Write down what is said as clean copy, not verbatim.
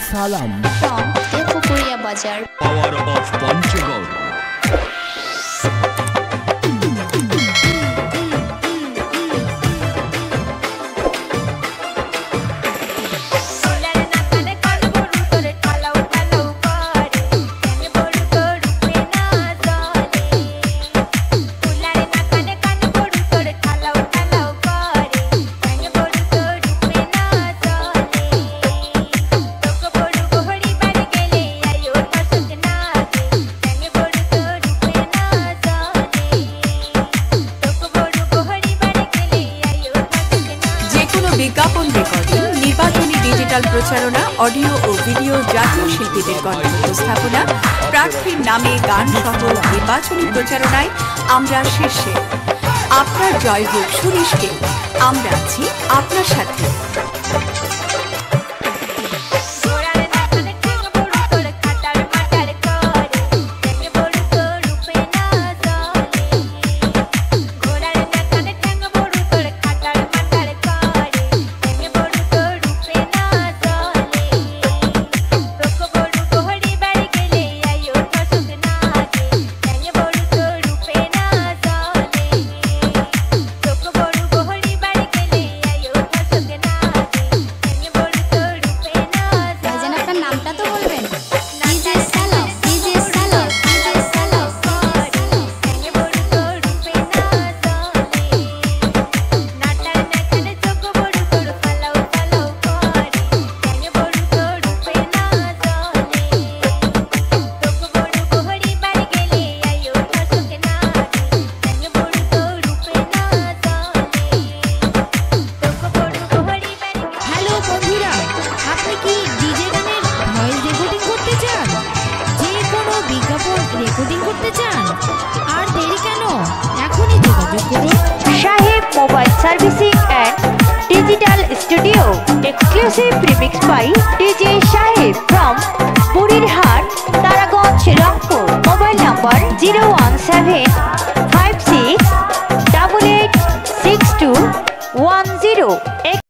সালাম from Ekopuria Bazar. Power of Panchagod. বিজ্ঞাপন recording, নির্বাচনী ডিজিটাল প্রচারণা, অডিও ও ভিডিও, জাতীয় শিল্পীদের কণ্ঠ উপস্থাপনা, প্রার্থীর নামে গান সহ নির্বাচনী প্রচারণায় আমরা শীর্ষে। আপনার জয় হোক সুনিশ্চিত, আমরা আছি আপনার সাথে। রেকর্ডিং করতে চান আর দেরি কেন, এখনই যোগাযোগ করুন Shahib Mobile Servicing and Digital Studio. Exclusive remix by DJ Shahib from Burirhat, Taraganj, Rangpur. Mobile number 01756886210.